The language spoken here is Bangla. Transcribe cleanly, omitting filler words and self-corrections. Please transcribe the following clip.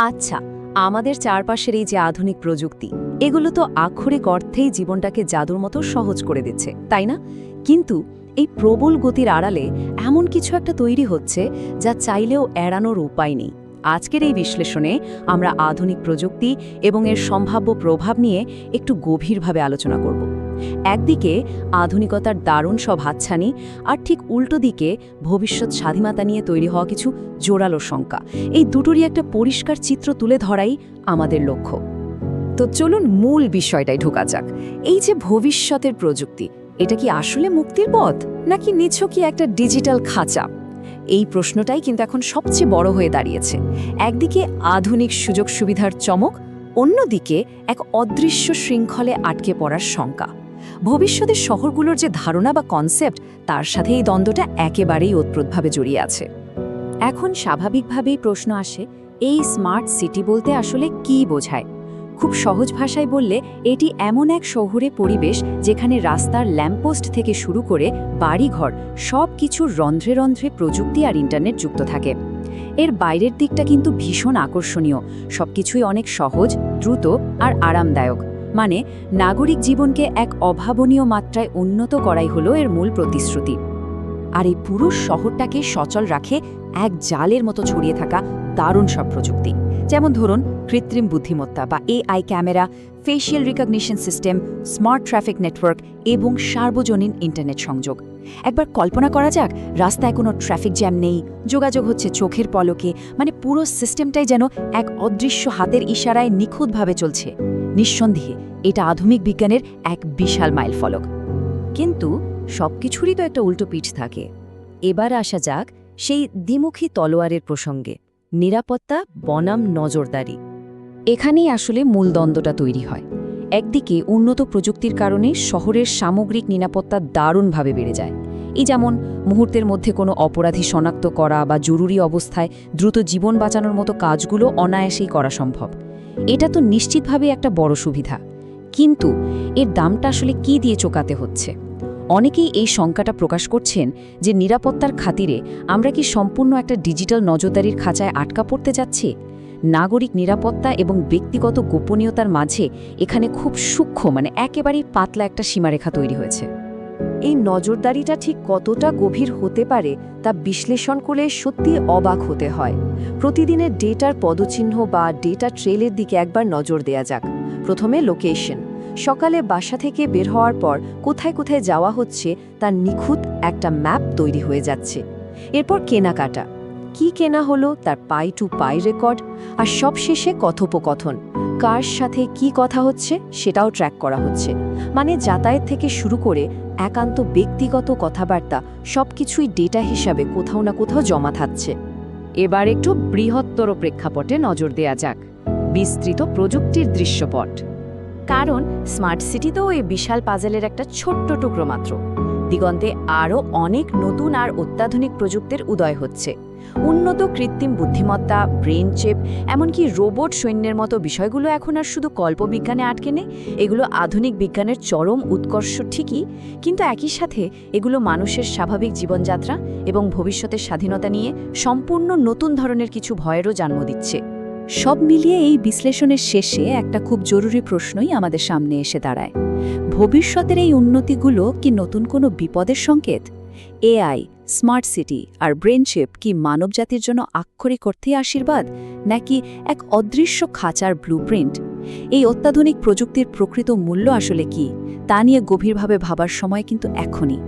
আচ্ছা, আমাদের চারপাশের এই যে আধুনিক প্রযুক্তি, এগুলো তো আক্ষরিক অর্থেই জীবনটাকে জাদুর মতো সহজ করে দিচ্ছে, তাই না? কিন্তু এই প্রবল গতির আড়ালে এমন কিছু একটা তৈরি হচ্ছে যা চাইলেও এড়ানোর উপায় নেই। আজকের এই বিশ্লেষণে আমরা আধুনিক প্রযুক্তি এবং এর সম্ভাব্য প্রভাব নিয়ে একটু গভীরভাবে আলোচনা করব। একদিকে আধুনিকতার দারুণ সব হাতছানি, আর ঠিক উল্টো দিকে ভবিষ্যৎ স্বাধীনতা নিয়ে তৈরি হওয়া কিছু জোরালো শঙ্কা। এই দুটোরই একটা পরিষ্কার চিত্র তুলে ধরাই আমাদের লক্ষ্য। তো চলুন মূল বিষয়টাই ঢোকা যাক। এই যে ভবিষ্যতের প্রযুক্তি, এটা কি আসলে মুক্তির পথ, নাকি নিছকই একটা ডিজিটাল খাঁচা? এই প্রশ্নটাই কিন্তু এখন সবচেয়ে বড় হয়ে দাঁড়িয়েছে। একদিকে আধুনিক সুযোগ সুবিধার চমক, অন্যদিকে এক অদৃশ্য শৃঙ্খলে আটকে পড়ার শঙ্কা। ভবিষ্যতের শহরগুলোর যে ধারণা বা কনসেপ্ট, তার সাথে এই দ্বন্দ্বটা একেবারেই ওতপ্রোতভাবে জড়িয়ে আছে। এখন স্বাভাবিকভাবেই প্রশ্ন আসে, এই স্মার্ট সিটি বলতে আসলে কী বোঝায়? খুব সহজ ভাষায় বললে, এটি এমন এক শহুরে পরিবেশ যেখানে রাস্তার ল্যাম্পপোস্ট থেকে শুরু করে বাড়িঘর সব কিছুর রন্ধ্রে রন্ধ্রে প্রযুক্তি আর ইন্টারনেট যুক্ত থাকে। এর বাইরের দিকটা কিন্তু ভীষণ আকর্ষণীয়, সবকিছুই অনেক সহজ, দ্রুত আর আরামদায়ক। মানে নাগরিক জীবনকে এক অভাবনীয় মাত্রায় উন্নত করাই হলো এর মূল প্রতিশ্রুতি। আর এই পুরো শহরটাকে সচল রাখে এক জালের মতো ছড়িয়ে থাকা দারুণ সব প্রযুক্তি, যেমন ধরুন কৃত্রিম বুদ্ধিমত্তা বা AI camera, facial recognition system, smart traffic network এবং সার্বজনীন ইন্টারনেট সংযোগ। একবার কল্পনা করা যাক, রাস্তায় কোনো ট্রাফিক জ্যাম নেই, যোগাযোগ হচ্ছে চোখের পলকে, মানে পুরো সিস্টেমটাই যেন এক অদৃশ্য হাতের ইশারায় নিখুঁতভাবে চলছে। নিঃসন্দেহে এটা আধুনিক বিজ্ঞানের এক বিশাল মাইলফলক। কিন্তু সবকিছুরই তো একটা উল্টো পিঠ থাকে। এবার আসা যাক সেই দ্বিমুখী তলোয়ারের প্রসঙ্গে, নিরাপত্তা বনাম নজরদারি। এখানেই আসলে মূল দ্বন্দ্বটা তৈরি হয়। একদিকে উন্নত প্রযুক্তির কারণে শহরের সামগ্রিক নিরাপত্তা দারুণভাবে বেড়ে যায়। এই যেমন মুহূর্তের মধ্যে কোনো অপরাধী শনাক্ত করা বা জরুরি অবস্থায় দ্রুত জীবন বাঁচানোর মতো কাজগুলো অনায়াসেই করা সম্ভব। এটা তো নিশ্চিতভাবে একটা বড় সুবিধা। কিন্তু এর দামটা আসলে কী দিয়ে চোকাতে হচ্ছে? অনেকেই এই শঙ্কাটা প্রকাশ করছেন যে নিরাপত্তার খাতিরে আমরা কি সম্পূর্ণ একটা ডিজিটাল নজরদারির খাঁচায় আটকা পড়তে যাচ্ছি? নাগরিক নিরাপত্তা এবং ব্যক্তিগত গোপনীয়তার মাঝে এখানে খুব সূক্ষ্ম, মানে একেবারেই পাতলা একটা সীমারেখা তৈরি হয়েছে। এই নজরদারিটা ঠিক কতটা গভীর হতে পারে তা বিশ্লেষণ করলে সত্যি অবাক হতে হয়। প্রতিদিনের ডেটার পদচিহ্ন বা ডেটা ট্রেলের দিকে একবার নজর দেয়া যাক। প্রথমে লোকেশন। সকালে বাসা থেকে বের হওয়ার পর কোথায় কোথায় যাওয়া হচ্ছে তার নিখুঁত একটা ম্যাপ তৈরি হয়ে যাচ্ছে। এরপর কেনাকাটা, কি কেনা হলো তার পাই টু পাই রেকর্ড, আর সবশেষে কথোপকথন, কার সাথে কি কথা হচ্ছে সেটাও ট্র্যাক করা হচ্ছে। মানে যাতায়াত থেকে শুরু করে একান্ত ব্যক্তিগত কথাবার্তা সবকিছুই ডেটা হিসাবে কোথাও না কোথাও জমা থাকছে। এবার একটু বৃহত্তর প্রেক্ষাপটে নজর দেয়া যাক, বিস্তৃত প্রযুক্তির দৃশ্যপট। কারণ স্মার্ট সিটি তো এই বিশাল পাজেলের একটা ছোট্ট টুকরো মাত্র। দিগন্তে আরও অনেক নতুন আর অত্যাধুনিক প্রযুক্তির উদয় হচ্ছে। উন্নত কৃত্রিম বুদ্ধিমত্তা, ব্রেন চিপ, এমনকি রোবট সৈন্যের মতো বিষয়গুলো এখন আর শুধু কল্পবিজ্ঞানে আটকে নেই। এগুলো আধুনিক বিজ্ঞানের চরম উৎকর্ষ ঠিকই, কিন্তু একই সাথে এগুলো মানুষের স্বাভাবিক জীবনযাত্রা এবং ভবিষ্যতের স্বাধীনতা নিয়ে সম্পূর্ণ নতুন ধরনের কিছু ভয়েরও জন্ম দিচ্ছে। সব মিলিয়ে এই বিশ্লেষণের শেষে একটা খুব জরুরি প্রশ্নই আমাদের সামনে এসে দাঁড়ায়। ভবিষ্যতের এই উন্নতিগুলো কি নতুন কোনো বিপদের সংকেত? এআই, স্মার্ট সিটি আর ব্রেনচিপ কি মানবজাতির জন্য আক্ষরিক অর্থে আশীর্বাদ, নাকি এক অদৃশ্য খাঁচার ব্লুপ্রিন্ট? এই অত্যাধুনিক প্রযুক্তির প্রকৃত মূল্য আসলে কি, তা নিয়ে গভীরভাবে ভাবার সময় কিন্তু এখনই।